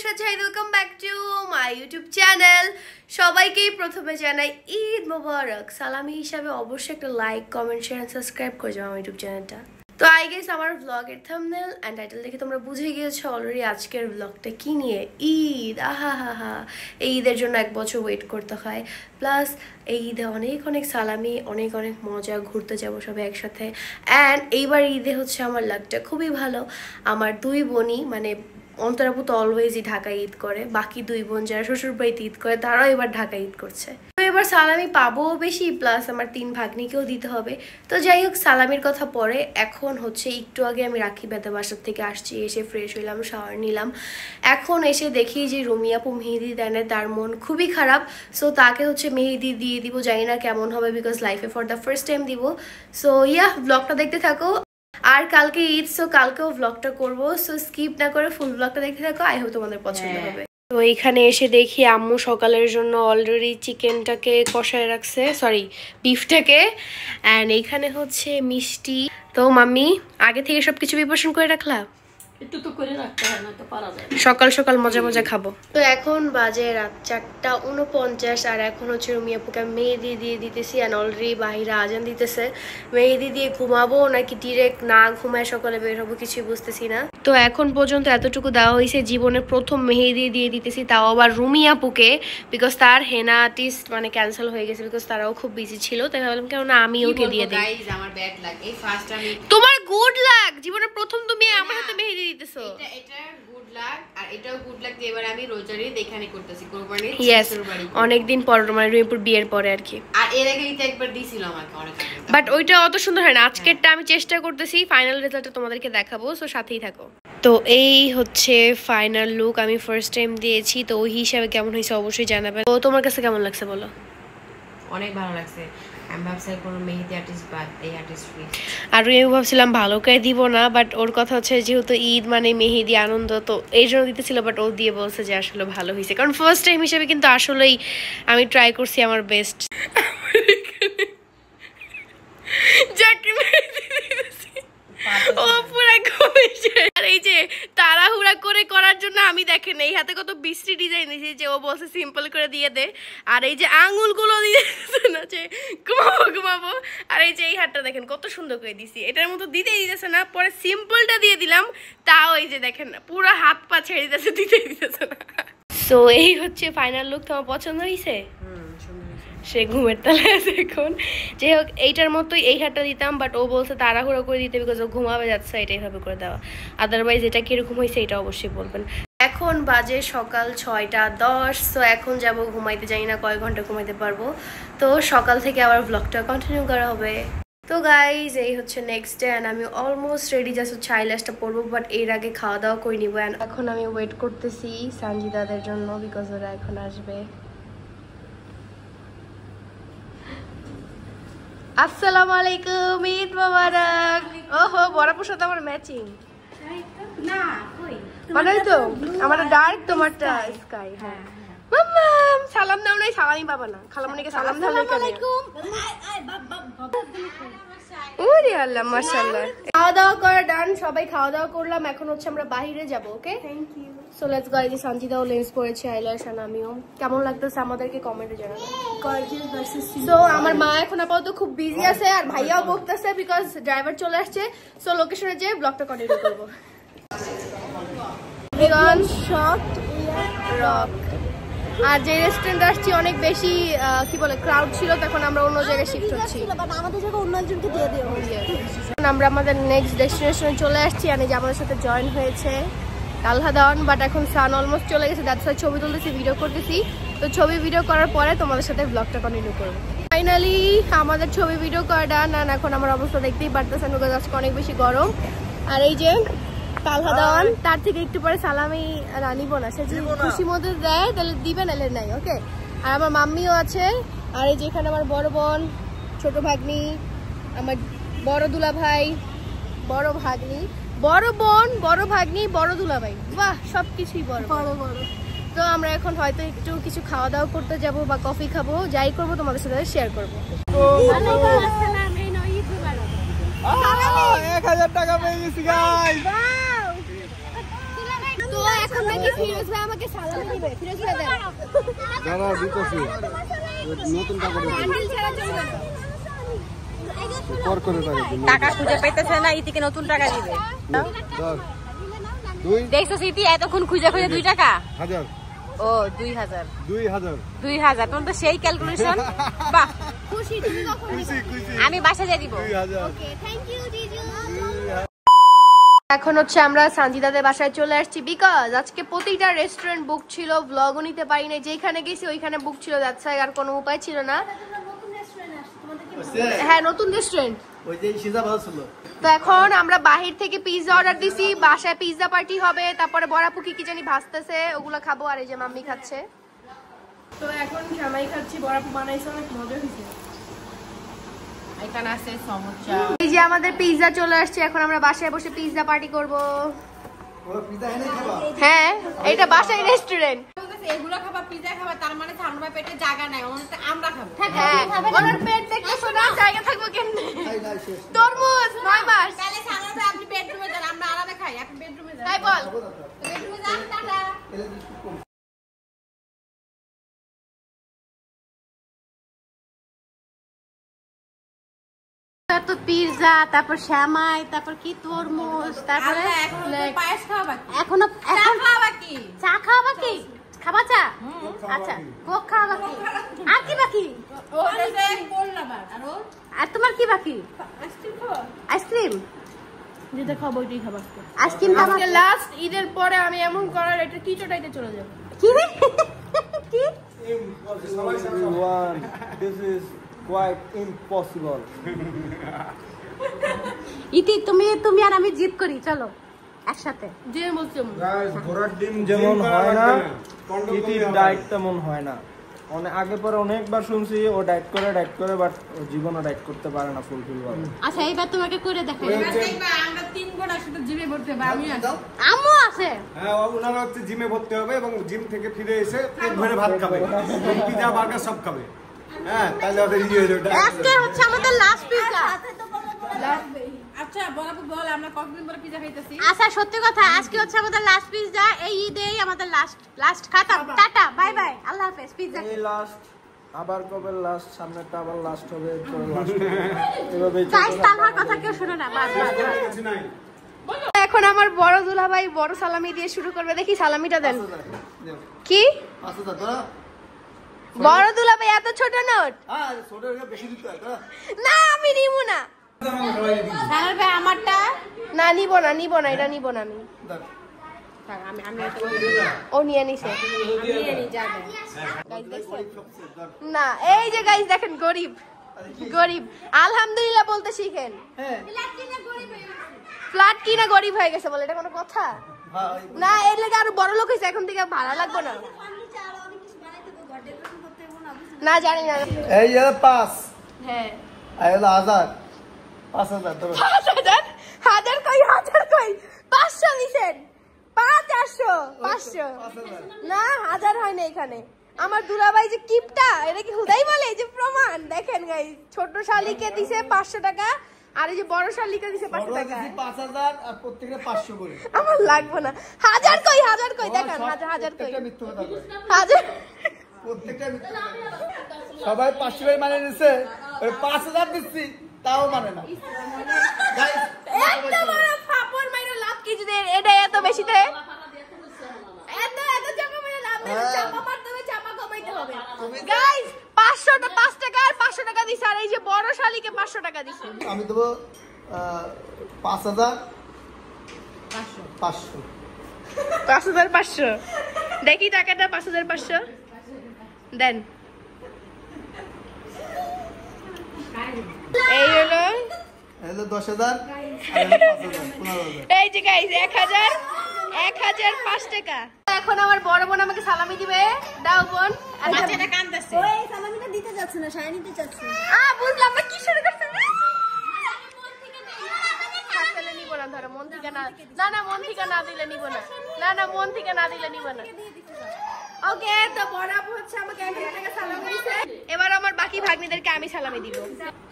Welcome back to my YouTube channel. সবাইকেই প্রথমে জানাই ঈদ মোবারক। সালামি হিসাবে অবশ্যই একটা like, comment, share and subscribe করে যাও আমার ইউটিউব চ্যানেলটা। তো আই গেস আমার ভ্লগের থাম্বনেল এন্ড টাইটেল দেখে তোমরা বুঝে গিয়েছো অলরেডি আজকের ভ্লগটা কি নিয়ে। ঈদ, আহা হা হা, এই ঈদের জন্য 1 বছর ওয়েট করতে হয়। প্লাস এই ঈদে অনেক অনেক সালামি, অনেক অনেক মজা, ঘুরতে যাবো সবাই একসাথে। অ্যান্ড এইবার ঈদে হচ্ছে আমার লাকটা খুবই ভালো। আমার 2 বোনই মানে অন্তরাপু তো অলওয়েজই ঢাকায় ঈদ করে, বাকি 2 বোন যারা শ্বশুর বাড়িতে ঈদ করে তারাও এবার ঢাকায় ঈদ করছে। তো এবার সালামি পাবো বেশি, প্লাস আমার 3 ভাগ্নিকেও দিতে হবে। তো যাই হোক, সালামির কথা পরে। এখন হচ্ছে একটু আগে আমি রাখি বেঁধে বাসার থেকে আসছি, এসে ফ্রেশ হইলাম, শাওয়ার নিলাম। এখন এসে দেখি যে রুমি আপু মেহেদি দেয় না, তার মন খুবই খারাপ। সো তাকে হচ্ছে মেহেদি দিয়ে দিব, জানি না কেমন হবে, বিকজ লাইফে ফর দ্য ফার্স্ট টাইম দিব। সো ইয়া, ব্লগটা দেখতে থাকো। আর কালকে ঈদ, সো কালকেও ভ্লগটা করবো, সো স্কিপ না করে ফুল ভ্লগটা দেখতে থাকো। আই হোপ তোমাদের পছন্দ হবে। তো এইখানে এসে দেখি আম্মু সকালের জন্য অলরেডি চিকেনটাকে কষায় রাখছে, সরি বিফটাকে। অ্যান্ড এইখানে হচ্ছে মিষ্টি। তো মাম্মি আগে থেকে সবকিছু প্রিপারেশন করে রাখলা? একটু তো করে রাখতে হয়, না তো পারা যায়। সকাল সকাল মজা মজা খাবো। তো এখন বাজে রাত 4:49 আর এখন হচ্ছে রুমি আপুকে মেহেদি দিয়ে দিতেছি। অ্যান্ড অলরেডি বাহিরে আজান দিতেছে। মেহেদি দিয়ে ঘুমাবো নাকি ডিরেক্ট না ঘুমায় সকালে বের হবো কিছুই বুঝতেছি না। তো এখন পর্যন্ত এতটুকু দেওয়া হয়েছে, জীবনের প্রথম মেহেদি দিয়ে দিতেছি, তাও আবার রুমি আপুকে, বিকজ তার হেনা আর্টিস্ট মানে ক্যান্সেল হয়ে গেছে, বিকজ তারাও খুব বিজি ছিল। তাই ভাবলাম কেন না আমি ওকে দিয়ে দিই। আমার ব্যাড লাগ, এই ফার্স্ট আমি তোমার গুড লাক, জীবনের প্রথম তুমি আমার হাতে মেহেদি দিতেছো। এটা গুড লাক, আর এটাও গুড লাক যে এবার আমি রোজারি দেখানি করতেছি কোরবানি। ইয়েস, অনেকদিন পর মানে রুমিপুর বিয়ের পরে আর কি। আর এর আগে এটা একবার দিছিল আমাকে অনেক আগে, বাট ওইটা অত সুন্দর হয় না। আজকেরটা আমি চেষ্টা করতেছি, ফাইনাল রেজাল্টটা তোমাদেরকে দেখাবো, সো সাথেই থাকো। তো এই হচ্ছে ফাইনাল লুক, আমি ফার্স্ট টাইম দিয়েছি, তো ওই হিসাবে কেমন হয়েছে অবশ্যই জানাবে। তো তোমার কাছে কেমন লাগছে বলো? অনেক ভালো লাগছে। আমি ভাবছিলাম কোনো মেহেদি আর্টিস্ট বাদ এই আর্টিস্ট ফ্রি, আর আমি ভাবছিলাম ভালো করে দিব না, বাট ওর কথা হচ্ছে যেহেতু ঈদ মানে মেহেদি আনন্দ, তো এই জন্য দিতেছিল। বাট ও দিয়ে বলছে যে আসলে ভালো হয়েছে, কারণ ফার্স্ট টাইম হিসেবে কিন্তু আসলেই আমি ট্রাই করছি আমার বেস্ট। যাকে ও পুরা ঘুমিয়েছে। আর এই যে তাড়াহুড়া করে করার জন্য আমি দেখেন এই হাতে কত বিশ্রী ডিজাইন দিয়েছি, যে ও বলছে সিম্পল করে দিয়ে দে। আর এই যে আঙুলগুলো দিয়ে না যে ঘুমাবো ঘুমাবো, আর এই যে এই হাতটা দেখেন কত সুন্দর করে দিছি, এটার মতো দিতেই দিতেছে না। পরে সিম্পলটা দিয়ে দিলাম, তাও এই যে দেখেন না পুরো হাত পা ছেড়ে দিতেছে, দিতেই দিতেছে না। সো এই হচ্ছে ফাইনাল লুক। তোমার পছন্দ হয়েছে? সে ঘুমের তালে আছে এখন। যাই হোক, এইটার মতোই এই হাতটা দিতাম, বাট ও বলছে তাড়াহুড়ো করে দিতে, বিকজ ও ঘুমাবে যাচ্ছে, এটা এইভাবে করে দেওয়া। আদারওয়াইজ এটা কিরকম হয়েছে এটা অবশ্যই বলবেন। এখন বাজে সকাল 6:10। সো এখন যাব ঘুমাইতে, জানি না কয় ঘন্টা ঘুমাইতে পারবো। তো সকাল থেকে আবার ব্লগটা কন্টিনিউ করা হবে। তো গাইজ এই হচ্ছে নেক্সট ডে, অ্যান্ড আমি অলমোস্ট রেডি, জাস্ট হচ্ছে আইল্যাশটা পরবো, বাট এর আগে খাওয়া দাওয়া করে নিবো। অ্যান্ড এখন আমি ওয়েট করতেছি সানজিদাদের জন্য, বিকজ ওরা এখন আসবে। আসসালামু আলাইকুম, ঈদ মোবারক। ওহো, বরাবর সাথে আমার ম্যাচিং না কই মানে তো আমার ডার্ক, তোমারটা স্কাই। হ্যাঁ মাম্মাম, সালাম দাও নাই, সালামই পাবা না। খালামণিকে সালাম দাও নাই কেন? ওরে আল্লাহ, মাশাআল্লাহ। খাওয়া দাওয়া করা ডান, সবাই খাওয়া দাওয়া করলাম। এখন হচ্ছে আমরা বাইরে যাব। Okay, thank you. So let's go. এই যে সঞ্জিতাও লেন্স পরেছে, আইল্যাশ, আর আমিও। কেমন লাগতেছে আমাদেরকে কমেন্টে জানাবেন। Gorgeous versus. সো আমার মা এখন আপাতত খুব বিজি আছে, আর ভাইয়াও বকতেছে বিকজ ড্রাইভার চলে আসছে। সো লোকেশনে যেয়ে ব্লগটা কন্টিনিউ করব। রক। আর যে রেস্টুরেন্ট আসছি অনেক বেশি কি বলে ক্রাউড ছিল, তখন আমরা অন্য জায়গায় শিফট হচ্ছি। আমাদের জায়গায় অন্য একজনকে দিয়ে দেওয়া হয়েছে। আমরা আমাদের নেক্সট ডেস্টিনেশনে চলে আসছি, আর এই যে আমাদের সাথে জয়েন হয়েছে কালহাদান। বাট এখন সান অলমোস্ট চলে গেছে, দ্যাটস ওয়াই ছবি তুলতেছি, ভিডিও করতেছি। তো ছবি ভিডিও করার পরে তোমাদের সাথে ব্লগটা কন্টিনিউ করবো। ফাইনালি আমাদের ছবি ভিডিও করা ডান। আর এখন আমার অবস্থা দেখতেই পারতেছেন, বিকজ আজকে অনেক বেশি গরম। আর এই যে কালহাদান, তার থেকে একটু পরে সালামি রানিব না, সে যদি খুশি মতো দেয় তাহলে দিবে, নাহলে নাই। ওকে, আর আমার মাম্মিও আছে। আর এই যে এখানে আমার বড় বোন, ছোট ভাগ্নি, আমার বড় দুলা ভাই, বড় ভাগ্নি, বড় বোন, বড় ভাগ্নি, বড় দুলা ভাই। বাহ, সবকিছুই বড় বড় বড়। তো আমরা এখন হয়তো একটু কিছু খাওয়া দাওয়া করতে যাবো বা কফি খাবো, যাই করবো তোমাদের সাথে শেয়ার করবো। 1000 টাকা পেয়ে গেছি গাইস। তো এখন নাকি ফিরোজ ভাই আমাকে সালামি দিবে। ফিরোজ ভাই দেন। দাঁড়া দিতেছি নতুন টাকা দেবো বান্ডিল ছাড়া চলবে না। পর করে টাকা খুঁজে পাইতেছে না, ইতিকে নতুন টাকা দিবে। ধর 2 দেখছো ইতি এতক্ষণ খুঁজে খুঁজে 2 টাকা। হাজার ও 2000 2000 তোমার তো সেই ক্যালকুলেশন। বাহ, খুশি তুমি কখন দিবে? খুশি আমি বাসা দিয়ে দিব। 2000 ওকে থ্যাংক ইউ জিজু। এখন হচ্ছে আমরা সানজিদাদের বাসায় চলে আসছি বিকজ আজকে প্রতিটা রেস্টুরেন্ট বুক ছিল, ব্লগও নিতে পারি না। যেখানে গেছি ওইখানে বুক ছিল, দ্যাটস ওয়াই আর কোনো উপায় ছিল না। হ্যাঁ নতুন রেস্টুরেন্ট ওই যে সিজা ভালো ছিল। তো এখন আমরা বাহির থেকে পিৎজা অর্ডার দিছি, বাসায় পিৎজা পার্টি হবে, তারপরে বড়াপু কি জানি ভাজতেছে, ওগুলো খাবো। আর এই যে মাম্মি খাচ্ছে। তো এখন জামাই খাচ্ছি, বড়াপু বানাইছে, অনেক মজা হয়েছে। এখানে আছে সমুচা। এই যে আমাদের পিৎজা চলে আসছে, এখন আমরা বাসায় বসে পিৎজা পার্টি করব। ওরা পিজা এনে খাবা? হ্যাঁ এটা বাসায় রেস্টুরেন্ট। এগুলো খাবা, পিজা খাবা, তার মানে আমরা পেটে জায়গা নাই, আমরা খাবো। হ্যাঁ ওনার পেট দেখতে শোনা জায়গা থাকবো কেমনে? খাই না শেষ তরমুজ 9 মাস। তাহলে সামনে আপনি বেডরুমে যান, আমরা আলাদা খাই। আপনি বেডরুমে যান। তাই বল। বেডরুমে যান, টাটা। তো পিৎজা, তারপর শ্যামাই, তারপর কি তরমুজ, তারপরে এখন পায়েস খাওয়া বাকি। এখনো এখন খাওয়া বাকি। চা খাওয়া বাকি? খাবা চা? আচ্ছা কোক খাওয়া বাকি? আর কি বাকি? ও দেশে কোল লাবার। আর তোমার কি বাকি? আইসক্রিম খাওয়া। আইসক্রিম? যেটা খাবো ওইটাই খাবো। আইসক্রিম খাবা? আজকে লাস্ট ঈদের পরে আমি এমন করার একটা কি চটাইতে চলে যাব। কি কি Everyone, this is quite impossible. ইতি তুমি আর আমি জিত করি, চলো একসাথে। যে বলছো গাইস ঘোড়ার ডিম যেমন হয় না, ইতির ডায়েট তেমন হয় না। আগে পরে অনেকবার শুনছি ও ডায়েট করে বাট ও জীবনও ডায়েট করতে পারে না ফুলফিল ভাবে। আচ্ছা এইবার তোমাকে করে দেখাই। আমরা 3 বোন একসাথে জিমে ভর্তি হবে। আমি আছি। আম্মু আছে। হ্যাঁ ওনারা হচ্ছে জিমে ভর্তি হবে এবং জিম থেকে ফিরে এসে পেট ভরে ভাত খাবে, পিজা বার্গার সব খাবে। হ্যাঁ তাহলে ওদের ইয়ে হয়ে যাবে। আজকে হচ্ছে আমাদের লাস্ট পিৎজা। আচ্ছা বলাবো বল, আমরা কতদিন পরে পিজা খাইতেছি? আচ্ছা সত্যি কথা, আজকে হচ্ছে আমাদের লাস্ট পিৎজা। এই ঈদেই আমাদের লাস্ট খাতাম। টাটা বাই বাই, আল্লাহ হাফেজ। পিৎজা এই লাস্ট, আবার কবে লাস্ট, সামনেটা আবার লাস্ট হবে, এরপরে লাস্ট হবে, এভাবেই গাইস চলতে তালহার কথা কেউ শুনে না। বাস বাস বাস। কিছু নাই। এখন আমার বড় দুলাভাই বড় সালামি দিয়ে শুরু করবে। দেখি সালামিটা দেন। কি 5000 ধরা? বড় দুলাভাই এত ছোট নোট? হ্যাঁ ছোট হলে বেশি দিতে হয় ধরা। না আমি নিব না। সালার ভাই আমারটা না নিব না, এটা নিব না আমি। ধর। ও নিয়ে নিছে। নিয়ে নি যাবে। না এই যে গাইস দেখেন, গরিব আলহামদুলিল্লাহ বলতে শিখেন। ফ্ল্যাট কিনা গরিব হয়ে গেছে বলে, এটা কোনো কথা? হ্যাঁ না এর লাগে আরো বড় লোক হয়েছে, এখন থেকে ভাড়া লাগবে না। না জানি না। এই যে 5 হ্যাঁ আর হলো 1000 5000 ধরো। 5000 হাজার কই 500 দিছেন। 500 না 1000 হয় না এখানে। আমার দুলাভাই যে কিপটা, এটা কি হুদাই বলে? যে প্রমাণ দেখেন গাইস, ছোট শালিকে দিছে 500 টাকা, আর এই যে বড় শালিকে দিছে 500 টাকা। 5000 আর প্রত্যেকটা 500 করে। আমার লাগবে না। হাজার কই দেখেন, হাজার কই প্রত্যেকটা মিথ্যা কথা বলে। হাজার। প্রত্যেকটা মিথ্যা কথা বলে। সবাই 500 করে মানে নিছে, ওই 5000 দিচ্ছি তাও মানে না। গাইস একটা বড় ফাপড় মাইরো লাভ কি যদি এটা এত বেশি দেয়? এত চাপা মাইরো লাভ নেই, চাপা মারতে হবে, চাপা কমাইতে হবে। গাইস 5 টাকা আর 500 টাকা দিছে, আর এই যে বড় শালিকে 500 টাকা দিছে। আমি দেবো 5000 500 5500 দেখি টাকাটা। 5500 দেন। এই হলো হলো 10000 আর 5000 15000। এই যে গাইস 1005 টাকা। এখন আমার বড় বোন আমাকে সালামি দিবে। দাও বোন। বাচ্চাটা কাঁদতেছে। ওই সালামিটা দিতে যাচ্ছে না, সায়া নিতে যাচ্ছে। বুঝলাম না কি শুরু করছে। আসলে নিব না, ধরো মন থেকে না। না মন থেকে না দিলে নিব না। না মন থেকে না দিলে নিব না। ওকে তো বড় আপু হচ্ছে আমাকে 1000 টাকা সালামি দিয়েছে। এবার আমার বাকি ভাগ্নিদেরকে আমি সালামি দিব।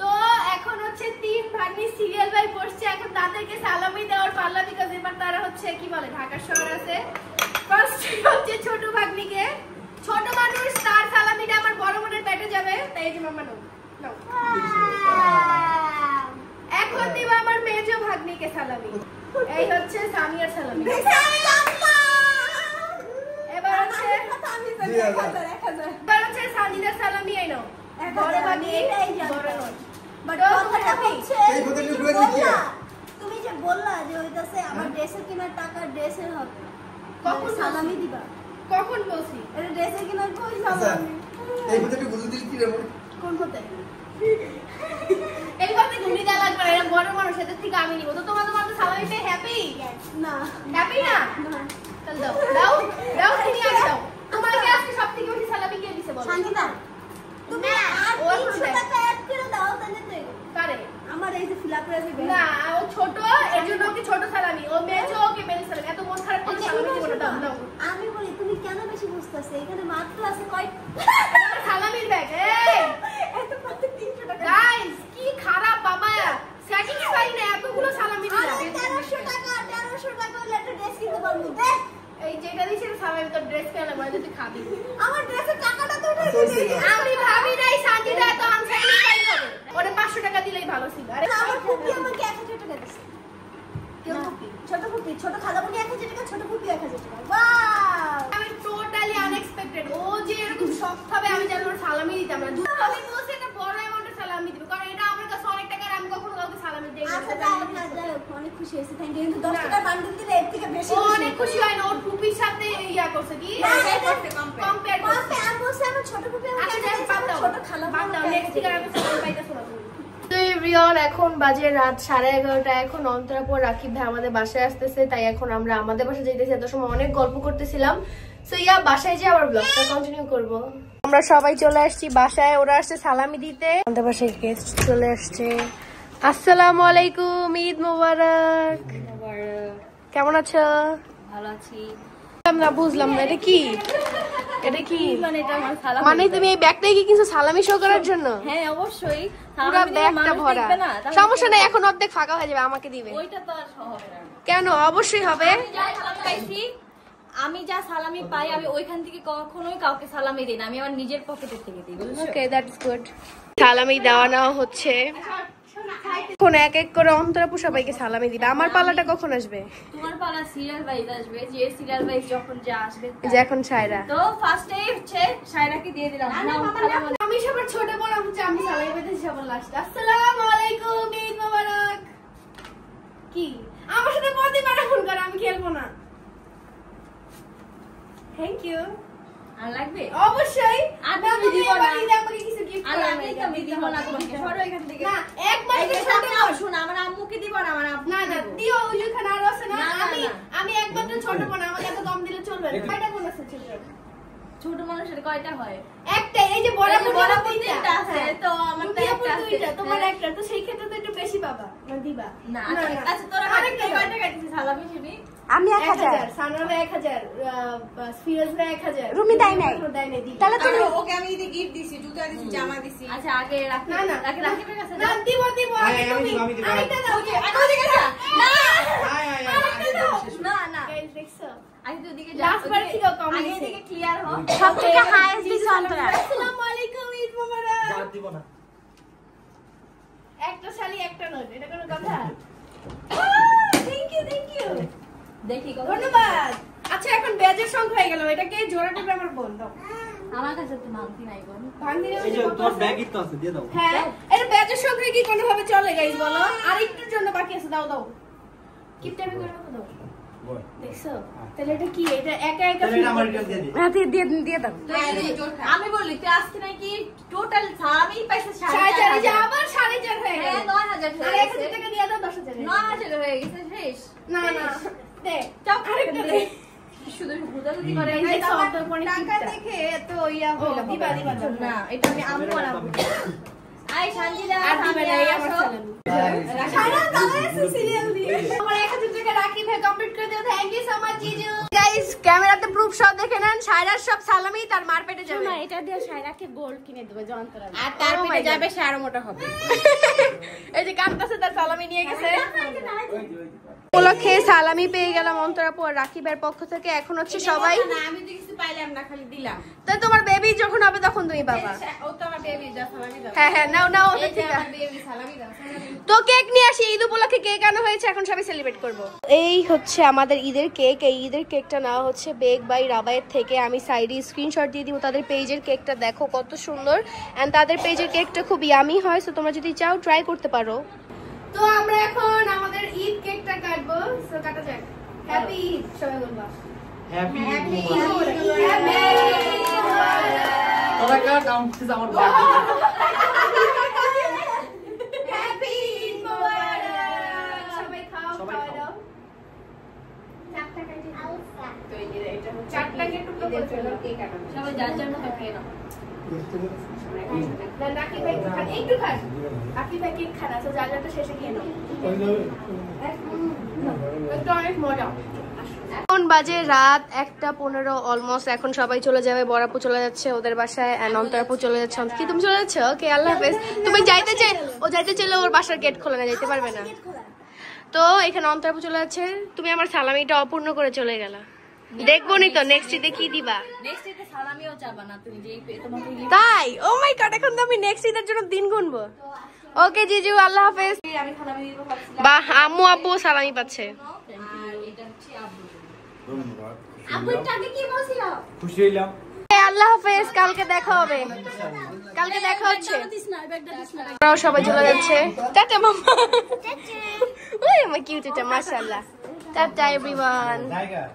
তো এখন হচ্ছে 3 ভাগ্নি সিরিয়াল বাই পড়ছে, এখন তাদেরকে সালামি দেওয়ার পাল্লা, বিকজ এবার তারা হচ্ছে কি বলে ঢাকা শহর আছে। হচ্ছে ছোট ভাগ্নিকে। ছোট মানুষ তার সালামিটা আমার বড় বোনের পেটে যাবে, তাই এই যে মামা নাও। এখন দিব আমার মেজো ভাগ্নিকে সালামি। এই হচ্ছে সামিয়ার সালামি। এবার হচ্ছে সানিদার সালামি। এই নাও বড় ভাগ্নি, বড় নোট। তুমি যে বললা যে ওইটাছে আমার ড্রেসের কেনার টাকা ড্রেসের হবে, কখন সালামি দিবা? কখন বলছি এটা ড্রেসের কেনার কই সালামি? এই কথাটা বুঝে দিলি কি রে? কোন কথা? এই কথা ঘুরি দেওয়া লাগবে না, এরা বড় মানুষ, এদের থেকে আমি নিব। তো তোমার তো সালামি পেয়ে হ্যাপি না হ্যাপি না? তাহলে দাও দাও দাও, তুমি আগে দাও। তোমাকে আজকে সবথেকে বেশি সালামি কে দিছে বলো? শান্তিদা, তুমি আর 300 টাকা অ্যাড করে দাও তাহলে তো পারে। আমার এই যে ফিল আপ করে দিবে না, ও ছোট, এজন্য ওকে ছোট সালামি। ও মেজো, ওকে মেজো সালামি। এত মন খারাপ করে সালামি দিব না। দাও দাও। আমি বলি তুমি কেন বেশি বুঝতাছ? এখানে মাত্র আছে কয় এটা সালামির ব্যাগ। এই এত কত 300 টাকা। গাইস কি খারাপ বাবা, স্যাটিসফাই না এতগুলো সালামি দিলা। 1300 টাকা হলে একটা ড্রেস কিনতে পারবো। দেখ এই যেটা দিছিস সালামি, তো ড্রেস কেনা মানে তুই খাবি। আমার ড্রেসের টাকাটা তো উঠে দিবি। আমি ভাবি নাই শান্তিদা তো আনস্যাটিসফাই হবে। ওরে 500 টাকা দিলেই ভালো ছিল। আরে আমার ফুপি আমাকে 1000 টাকা দিছে। কেউ ফুপি, ছোট ফুপি, ছোট খালামণি 1000 টাকা, ছোট ফুপি 1000 টাকা। ওয়াও! আমি টোটালি আনএক্সপেক্টেড। ও যে এরকম শখ হবে আমি জানি ওর সালামি দিতাম না। আমি বলছি একটা বড় অ্যামাউন্টের সালামি দিব, কারণ এটা আমার কাছে অনেক টাকা, আমি কখনো কাউকে সালামি দেই না। আচ্ছা যাই হোক, অনেক খুশি হয়েছি, থ্যাংক ইউ। কিন্তু 10 টাকা বান্ডিল দিলে এর থেকে বেশি ও অনেক খুশি হয় না, ওর টুপির সাথে ইয়া করছে কি কম্পেয়ার করছে। আমি বলছি আমার ছোট ফুপি আমাকে আচ্ছা যাই বাদ দাও, ছোট খালামণি বাদ দাও, নেক্সট থেকে আমি সালামি পাইতাছ না। তো এভরিওয়ান, এখন বাজে রাত 11:30। এখন অন্তরা পর রাকিব ভাই আমাদের বাসায় আসতেছে, তাই এখন আমরা আমাদের বাসায় যাইতেছি। এত সময় অনেক গল্প করতেছিলাম, সো ইয়া বাসায় যে আবার ব্লগটা কন্টিনিউ করব। আমরা সবাই চলে আসছি বাসায়, ওরা আসছে সালামি দিতে। আমাদের বাসায় গেস্ট চলে আসছে। আসসালামু আলাইকুম, ঈদ মোবারক। কেমন আছো? ভালো আছি। না বুঝলাম না, এটা কি? এটা কি মানে এটা আমার সালামি। মানে তুমি এই ব্যাগটাই কি কিছু সালামি শো করার জন্য? হ্যাঁ অবশ্যই, পুরো ব্যাগটা ভরা। সমস্যা নেই, এখন অর্ধেক ফাঁকা হয়ে যাবে, আমাকে দিবে। ওইটা তো আর হবে না। কেন? অবশ্যই হবে। আমি যা সালামি পাই আমি ওইখান থেকে কখনোই কাউকে সালামি দিই না, আমি আমার নিজের পকেটের থেকে দিই, বুঝছো? ওকে, দ্যাটস গুড। সালামি দেওয়া নেওয়া হচ্ছে। এখন এক এক করে অন্তরাপু সবাইকে সালামি দিবে। আমার পালাটা কখন আসবে? তোমার পালা সিরিয়াল ওয়াইজ আসবে, যে সিরিয়াল ওয়াইজ যখন যা আসবে। যে এখন সায়রা, তো ফার্স্টে হচ্ছে সায়রাকে দিয়ে দিলাম। আমি সবার ছোট বড় হচ্ছে, আমি সালামি পেতেছি সবার লাস্ট। আসসালামু আলাইকুম, ঈদ মোবারক। কি আমার সাথে বলতে পারে ফোন করে, আমি খেলবো না। Thank you. আর লাগবে? অবশ্যই। আমি দিব না। আমাকে কিছু গিফট আর করে লাগবে তো আমি দিব না তোমাকে। সরো এখান থেকে। না, এক মাস শুন, আমার আম্মুকে দিব না, আমার আব্বু। না না দিও, ওইখানে আর আছে না। না, না, আমি না। আমি একমাত্র ছোট বোন, আমাকে এত কম দিলে চলবে না। কয়টা বোন আছে ছোট? ছোট মানুষের কয়টা হয়? একটা। এই যে বড় বোন বড় তিনটা তিনটা আছে, তো আমার তো একটা আছে। দুইটা, তোমার হ্যাঁ। একটা। তো সেই ক্ষেত্রে তো একটু বেশি পাবা, না দিবা? না আচ্ছা তোরা আরেকটা কয়টা কাটছিস সালামি শুনি? আমি 1000। সানরা 1000, ফিরোজরা 1000। রুমি দেয় নাই। দেয় নাই, দিবা। তাহলে তুমি ওকে আমি ঈদে গিফট দিছি, জুতা দিছি, জামা দিছি। আচ্ছা আগে রাখি। না না রাকিবের কাছে না, দাও। দিব দিব। আগে তুমি আরেকটা দাও। ওদিকে যা। না আরেকটা দাও। না না গাইস দেখছো, আগে তো ওদিকে যা। লাস্ট বার থেকে কম আগে দিছে। এদিকে ক্লিয়ার হ। সবথেকে হাইয়েস্ট দিছে অন্তরা। আসসালামু আলাইকুম, ঈদ মোবারক। যা দিব না। একটা শালি একটা নোট, এটা কোনো কথা? Thank you. দেখি কত। ধন্যবাদ। আচ্ছা এখন ব্যাজের সংখ্যা হয়ে গেল, এটাকে জোড়া টিপে আমার বোন দাও। আমার কাছে তো মাংতি নাই বোন। ভাঙি এই যে তোর ব্যাগই তো আছে, দিয়ে দাও। হ্যাঁ, এটা ব্যাজের সংখ্যা কি কোনোভাবে চলে গাইস বলো? আর একটুর জন্য বাকি আছে, দাও দাও। কিপ টাইপে করে দাও। দেখছো? তাহলে এটা কি? এটা একা একা তাহলে এটা আমার কাছে দিয়ে দে। হ্যাঁ দিয়ে দাও। আমি বলি তুই আজকে নাকি টোটাল সালামি পাইছিস 4.5 যে আবার 4.5 হয়ে গেল। 9000 আর 1000 টাকা দিয়ে দাও, 10,000 9000 হয়ে গেছে শেষ। না না দে, চাপ আরেকটা দে। শুধু হুদাহুদি করে এই যে সব পরে টাকা দেখে এত ইয়া হইলো দিবা দিবা দাও। না এটা আমি আম্মু আর আব্বু। আই সানজিদা আর দিবা না, এই আমার চ্যানেল। সারা দাদা এসে সিরিয়াল দিয়ে আমার 1000 টাকা রাখি ভাই কমপ্লিট করে দিও। থ্যাংক ইউ সো মাচ জিজু। গাইস ক্যামেরাতে প্রুফ সহ দেখে নেন সায়রার সব সালামি তার মার পেটে যাবে। না এটা দিয়ে সায়রাকে গোল্ড কিনে দেবে যন্ত্রণা আর তার পেটে যাবে সে আরো মোটা হবে। এই যে কামতাছে তার সালামি নিয়ে গেছে। উপলক্ষে সালামি পেয়ে গেলাম অন্তরাপু আর রাকিবের পক্ষ থেকে। এখন হচ্ছে সবাই না আমি তো কিছু পাইলাম না, খালি দিলাম। তাই তোমার বেবি যখন হবে তখন তুমি পাবা। ও তো আমার বেবি, যা সালামি দাও। হ্যাঁ হ্যাঁ নাও নাও। এই যে আমার বেবি, সালামি দাও। তো কেক নিয়ে আসি, ঈদ উপলক্ষে কেক আনা হয়েছে, এখন সবাই সেলিব্রেট করব। এই হচ্ছে আমাদের ঈদের কেক। এই ঈদের কেকটা নেওয়া হচ্ছে বেক বাই রাবায়ের থেকে। আমি সাইডে স্ক্রিনশট দিয়ে দিব তাদের পেজের কেকটা, দেখো কত সুন্দর। এন্ড তাদের পেজের কেকটা খুব ইয়ামি হয়, সো তোমরা যদি চাও ট্রাই করতে পারো। তো আমরা এখন আমাদের ঈদ কেকটা কাটবো, সো কাটা যাক। হ্যাপি ঈদ সবাই বলবা। Happy happy Eid. তোরা কাট, আমার বার্থডে। হ্যাপি ঈদ মোবারক। সবাই খাও, খাওয়া দাও। তো এই যে এটা হচ্ছে চারটাকে টুকরো করে ফেলো। কেক কাটা। সবাই যার যার মতো খেয়ে নাও। রাকিব ভাই খান, একটু খান। রাকিব ভাই কেক খান, আচ্ছা যার যারটা শেষে খেয়ে নাও। এটা অনেক মজা। এখন বাজে রাত 1:15 অলমোস্ট। এখন সবাই চলে যাবে, বড়াপু চলে যাচ্ছে ওদের বাসায়, অন্তরাপু চলে যাচ্ছে। কি তুমি চলে যাচ্ছ? ওকে আল্লাহ হাফেজ। তুমি যাইতে চাইলে ওর বাসার গেট খোলা না, যাইতে পারবে না। তো এখানে অন্তরাপু চলে যাচ্ছে। তুমি আমার সালামিটা অপূর্ণ করে চলে গেলা। দেখবো নি তো নেক্সট ঈদে কি দিবা? নেক্সট ঈদে সালামিও চাবা না তুমি, যে তোমাকে তাই? ও মাই গড, এখন তো আমি নেক্সট ঈদের জন্য দিন গুনবো। ওকে জিজু, আল্লাহ হাফেজ। আমি সালামি দিব ভাবছিলাম। বাহ, আম্মু আব্বু সালামি পাচ্ছে। আর এটা হচ্ছে আব্বু। আপুটা আগে কি বলছিল? খুশি হইলাম। আল্লাহ হাফেজ, কালকে দেখা হবে। কালকে দেখা হচ্ছে। দিস না, ব্যাগটা দিস না। আমরাও সবাই চলে যাচ্ছে। টাটা মাম্মা। ওই আমার কিউট এটা, মাশাআল্লাহ। Tata everyone.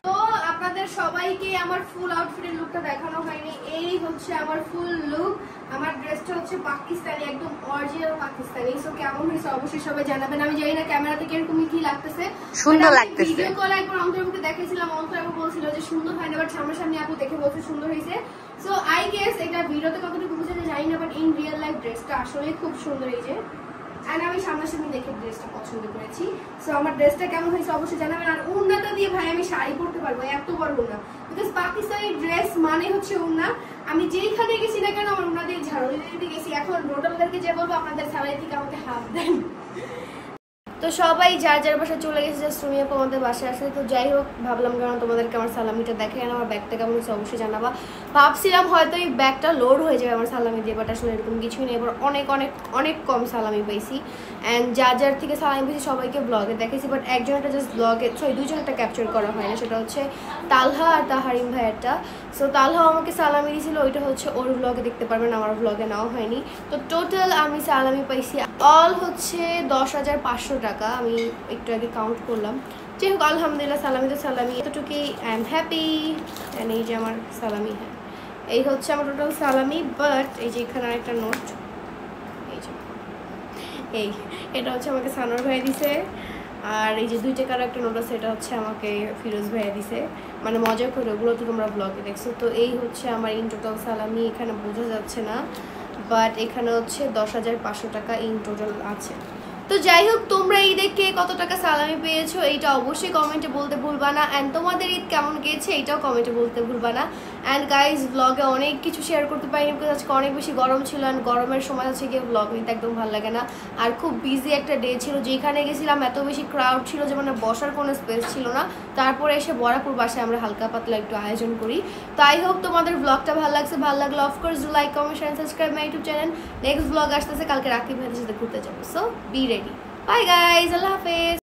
তো আপনাদের সবাইকে আমার ফুল আউটফিটের লুকটা দেখানো হয়নি। এই হচ্ছে আমার ফুল লুক। আমার ড্রেসটা হচ্ছে পাকিস্তানি, একদম অরিজিনাল পাকিস্তানি। সো কেমন হয়েছে অবশ্যই সবাই জানাবেন। আমি জানি না ক্যামেরাতে কিরকম কি লাগতেছে, সুন্দর লাগতেছে। ভিডিও কলে একবার অন্তরাপুকে দেখেছিলাম, অন্তরাপু বলছিল যে সুন্দর হয় না, বাট সামনাসামনি আপু দেখে বলছে সুন্দর হয়েছে। সো আই গেস এটা ভিডিওতে কতটুকু বুঝাতে জানি না, বাট ইন রিয়েল লাইফ ড্রেসটা আসলে খুব সুন্দর হয়েছে। আর আমি সামনাসামনি দেখে ড্রেসটা পছন্দ করেছি। সো আমার ড্রেসটা কেমন হয়েছে অবশ্যই জানাবেন। আর উন্নাটা দিয়ে ভাই আমি শাড়ি পরতে পারবো, এত বড় উন্না। বিকজ পাকিস্তানি ড্রেস মানে হচ্ছে উন্না। আমি যেইখানে গেছি না কেন আমার উন্না দিয়ে ঝাড়ু দিতে গেছি। এখন রোডালদেরকে যে বলবো আপনাদের স্যালারি থেকে আমাকে হাফ দেন। তো সবাই যার যার বাসায় চলে গেছে, জাস্ট তুমি আপু আমাদের বাসায় আসলে। তো যাই হোক, ভাবলাম কেন তোমাদেরকে আমার সালামিটা দেখে, আর আমার ব্যাগটা কেমন হচ্ছে অবশ্যই জানাবা। ভাবছিলাম হয়তো এই ব্যাগটা লোড হয়ে যাবে আমার সালামি দিয়ে, বাট আসলে এরকম কিছুই নেই। এবার অনেক অনেক অনেক কম সালামি পেয়েছি। অ্যান্ড যার যার থেকে সালামি পেয়েছি সবাইকে ব্লগে দেখেছি, বাট একজনটা জাস্ট ব্লগে, দুজনটা ক্যাপচার করা হয় না। সেটা হচ্ছে তালহা আর তাহারিম ভাইয়েরটা। সো তালহা আমাকে সালামি দিয়েছিল, ওইটা হচ্ছে ওর ব্লগে দেখতে পারবেন, আমার ব্লগে নেওয়া হয়নি। তো টোটাল আমি সালামি পাইছি অল হচ্ছে 10,500 টাকা। আমি একটু আগে কাউন্ট করলাম। যাই হোক আলহামদুলিল্লাহ, সালামি তো সালামি, এতটুকুই। I am happy. অ্যান্ড এই যে আমার সালামি, হ্যাঁ এই হচ্ছে আমার টোটাল সালামি। বাট এই যে এখানে একটা নোট, এই এটা হচ্ছে আমাকে সানোর ভাই দিছে। আর এই যে 2 টাকার একটা নোট আছে, এটা হচ্ছে আমাকে ফিরোজ ভাইয়া দিছে। মানে মজা করে, ওগুলো তো তোমরা ব্লগে দেখছো। তো এই হচ্ছে আমার ইন টোটাল সালামি। এখানে বোঝা যাচ্ছে না, বাট এখানে হচ্ছে 10,500 টাকা ইন টোটাল আছে। তো যাই হোক, তোমরা ঈদে কে কত টাকা সালামি পেয়েছো এইটা অবশ্যই কমেন্টে বলতে ভুলবা না। অ্যান্ড তোমাদের ঈদ কেমন গিয়েছে এইটাও কমেন্টে বলতে ভুলবা না। অ্যান্ড গাইজ, ব্লগে অনেক কিছু শেয়ার করতে পারিনি, বিকজ আজকে অনেক বেশি গরম ছিল। অ্যান্ড গরমের সময় হচ্ছে গিয়ে ব্লগ নিতে একদম ভালো লাগে না। আর খুব বিজি একটা ডে ছিল, যেখানে গেছিলাম এত বেশি ক্রাউড ছিল যে মানে বসার কোনো স্পেস ছিল না। তারপরে এসে বরাপুর বাসায় আমরা হালকা পাতলা একটু আয়োজন করি। তো আই হোপ তোমাদের ব্লগটা ভালো লাগছে। ভালো লাগলে of course do like, comment, share, subscribe my YouTube channel. Next vlog আসতেছে কালকে রাকিব ভাইদের সাথে ঘুরতে যাবো। So be ready. Bye guys, আল্লাহ হাফেজ।